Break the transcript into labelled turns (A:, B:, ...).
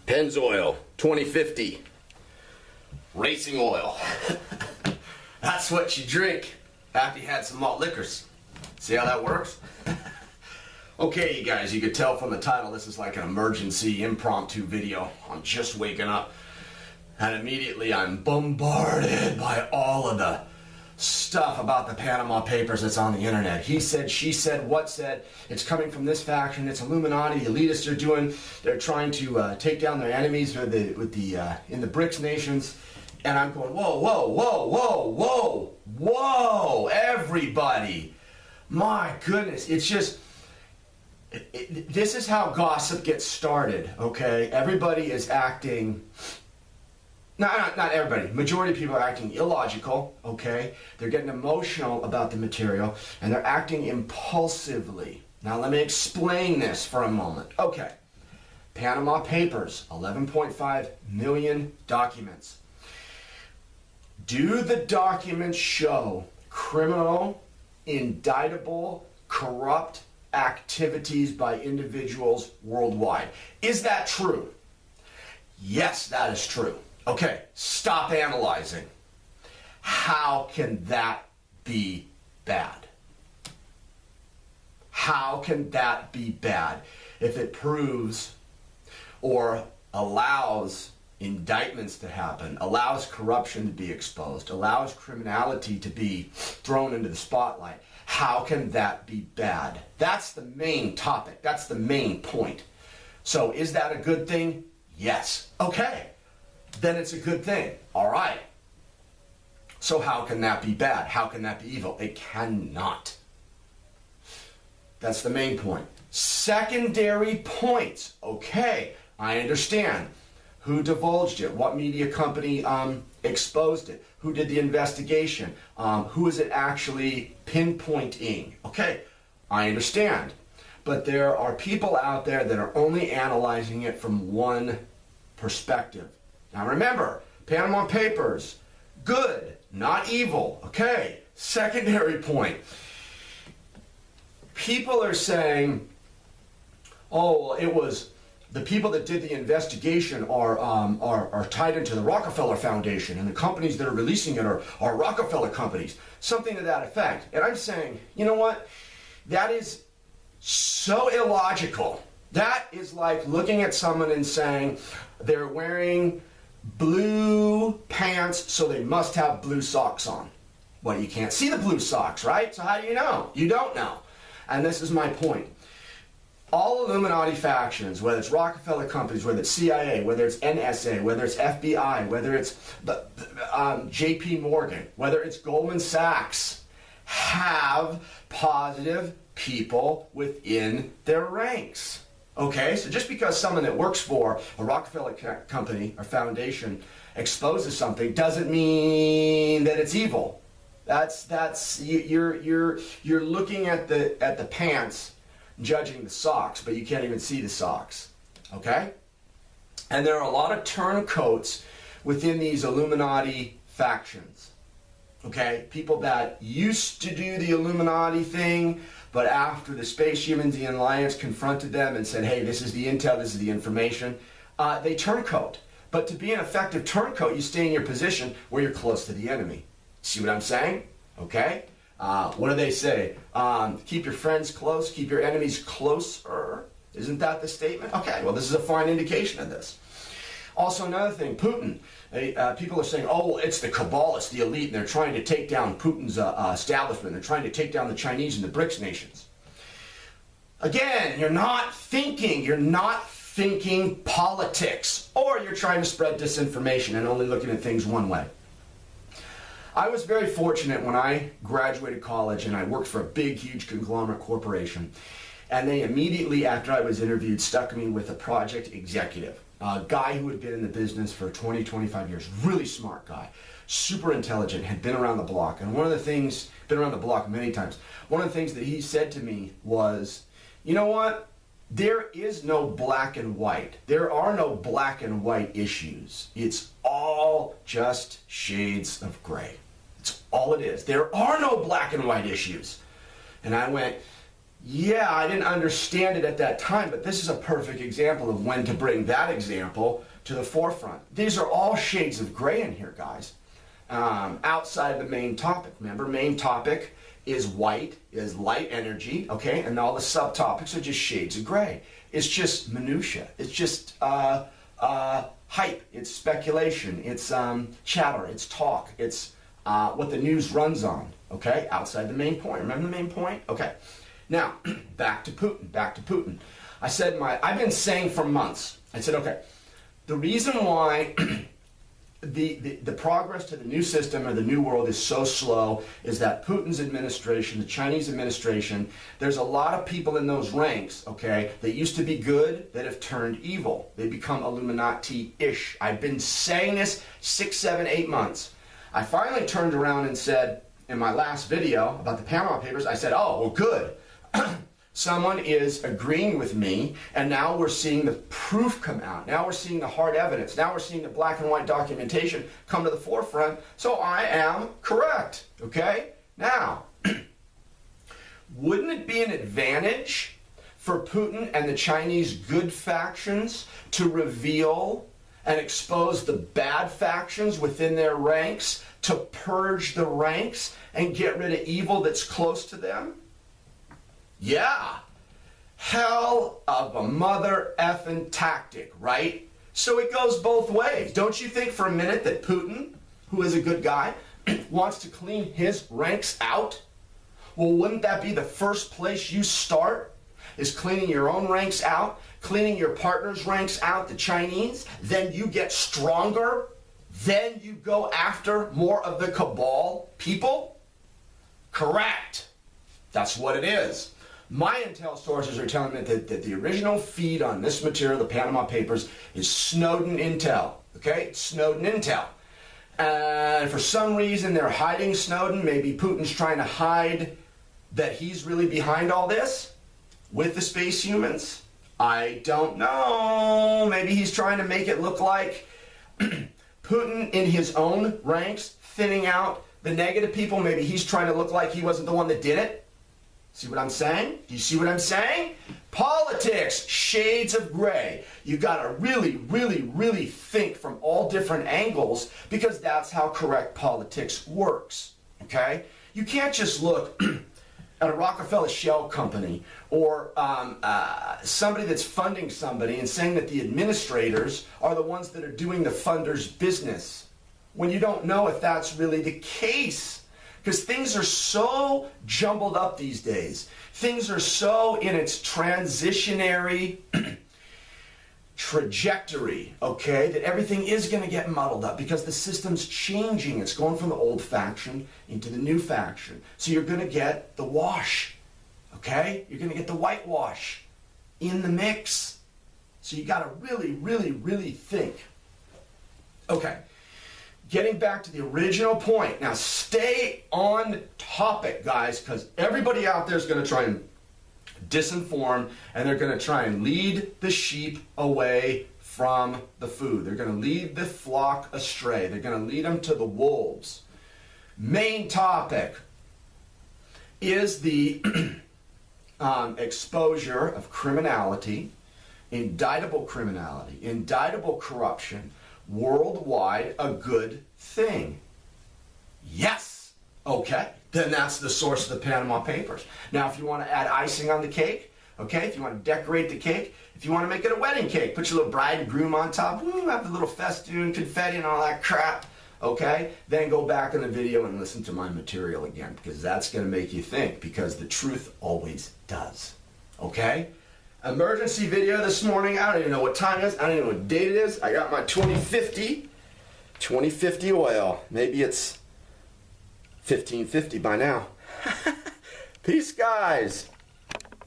A: Pennzoil 2050 racing oil. That's what you drink after you had some malt liquors. See how that works? Okay, you guys, you could tell from the title this is like an emergency impromptu video. I'm just waking up and immediately I'm bombarded by all of the stuff about the Panama Papers that's on the internet. He said, she said, what said, it's coming from this faction, it's Illuminati, the elitists they're trying to take down their enemies in the BRICS nations. And I'm going, whoa, whoa, whoa, whoa, whoa, whoa, everybody. My goodness, it's just, this is how gossip gets started, okay? Everybody is acting, not everybody, majority of people are acting illogical, okay? They're getting emotional about the material, and they're acting impulsively. Now let me explain this for a moment. Okay, Panama Papers, 11.5 million documents. Do the documents show criminal, indictable, corrupt activities by individuals worldwide? Is that true? Yes, that is true. Okay, stop analyzing. How can that be bad? How can that be bad if it proves or allows indictments to happen, allows corruption to be exposed, allows criminality to be thrown into the spotlight? How can that be bad? That's the main topic. That's the main point. So is that a good thing? Yes. Okay. Then it's a good thing. All right. So how can that be bad? How can that be evil? It cannot. That's the main point. Secondary points. Okay, I understand. Who divulged it? What media company exposed it? Who did the investigation? Who is it actually pinpointing? Okay, I understand. But there are people out there that are only analyzing it from one perspective. Now remember, Panama Papers, good, not evil. Okay, secondary point. People are saying, oh, it was the people that did the investigation are tied into the Rockefeller Foundation, and the companies that are releasing it are Rockefeller companies, something to that effect. And I'm saying, you know what? That is so illogical. That is like looking at someone and saying they're wearing blue pants, so they must have blue socks on. Well, you can't see the blue socks, right? So how do you know? You don't know. And this is my point. All Illuminati factions, whether it's Rockefeller companies, whether it's CIA, whether it's NSA, whether it's FBI, whether it's JP Morgan, whether it's Goldman Sachs, have positive people within their ranks. Okay, so just because someone that works for a Rockefeller company or foundation exposes something doesn't mean that it's evil. You're looking at the pants, judging the socks, but you can't even see the socks. Okay? And there are a lot of turncoats within these Illuminati factions. Okay? People that used to do the Illuminati thing, but after the Space Humans, the Alliance confronted them and said, hey, this is the intel, this is the information, they turncoat. But to be an effective turncoat, you stay in your position where you're close to the enemy. See what I'm saying? Okay? What do they say? Keep your friends close, keep your enemies closer. Isn't that the statement? Okay, well, this is a fine indication of this. Also, another thing, Putin. People are saying, oh, it's the Kabbalists, the elite, and they're trying to take down Putin's establishment. They're trying to take down the Chinese and the BRICS nations. Again, you're not thinking politics, or you're trying to spread disinformation and only looking at things one way. I was very fortunate when I graduated college and I worked for a big, huge conglomerate corporation. And they immediately, after I was interviewed, stuck me with a project executive. A guy who had been in the business for 20, 25 years. Really smart guy. Super intelligent. Had been around the block. And one of the things, been around the block many times, one of the things that he said to me was, you know what? There is no black and white. There are no black and white issues. It's all just shades of gray. It's all it is. There are no black and white issues. And I went,
B: Yeah, I didn't understand it at that time, but this is a perfect example of when to bring that example to the forefront. These are all shades of gray in here, guys. Outside the main topic. Remember, main topic is white, is light energy, okay? And all the subtopics are just shades of gray. It's just minutia. It's just hype. It's speculation. It's chatter. It's talk. It's what the news runs on, okay? Outside the main point. Remember the main point? Okay. Now, back to Putin. I've been saying for months, I said, okay, the reason why the progress to the new system or the new world is so slow is that Putin's administration, the Chinese administration, there's a lot of people in those ranks, okay, that used to be good that have turned evil. They become Illuminati-ish. I've been saying this 6, 7, 8 months. I finally turned around and said, in my last video about the Panama Papers, I said, oh, well, good. Someone is agreeing with me, and now we're seeing the proof come out. Now we're seeing the hard evidence. Now we're seeing the black and white documentation come to the forefront. So I am correct, okay? Now, wouldn't it be an advantage for Putin and the Chinese good factions to reveal and expose the bad factions within their ranks, to purge the ranks and get rid of evil that's close to them? Yeah, hell of a mother effing tactic, right? So it goes both ways. Don't you think for a minute that Putin, who is a good guy, wants to clean his ranks out? Well, wouldn't that be the first place you start? Is cleaning your own ranks out, cleaning your partner's ranks out, the Chinese? Then you get stronger? Then you go after more of the cabal people? Correct. That's what it is. My intel sources are telling me that the original feed on this material, the Panama Papers, is Snowden intel. Okay? Snowden intel. And for some reason they're hiding Snowden. Maybe Putin's trying to hide that he's really behind all this with the space humans. I don't know. Maybe he's trying to make it look like Putin in his own ranks, thinning out the negative people. Maybe he's trying to look like he wasn't the one that did it. See what I'm saying? Do you see what I'm saying? Politics, shades of gray. You gotta really, really, really think from all different angles, because that's how correct politics works, okay? You can't just look at a Rockefeller shell company or somebody that's funding somebody and saying that the administrators are the ones that are doing the funder's business, when you don't know if that's really the case. Because things are so jumbled up these days. Things are so in its transitionary trajectory, okay, that everything is going to get muddled up because the system's changing. It's going from the old faction into the new faction. So you're going to get the wash, okay? You're going to get the whitewash in the mix. So you got to really, really, really think. Okay. Getting back to the original point. Now stay on topic, guys, because everybody out there is going to try and disinform, and they're going to try and lead the sheep away from the food. They're going to lead the flock astray. They're going to lead them to the wolves. Main topic is the exposure of criminality, indictable corruption, worldwide, a good thing. Yes. Okay. Then that's the source of the Panama Papers. Now, if you want to add icing on the cake, okay, if you want to decorate the cake, if you want to make it a wedding cake, put your little bride and groom on top, woo, have the little festoon, confetti, and all that crap, okay, then go back in the video and listen to my material again, because that's going to make you think, because the truth always does. Okay? Emergency video this morning. I don't even know what time it is. I don't even know what date it is. I got my 2050 oil. Maybe it's 1550 by now. Peace, guys.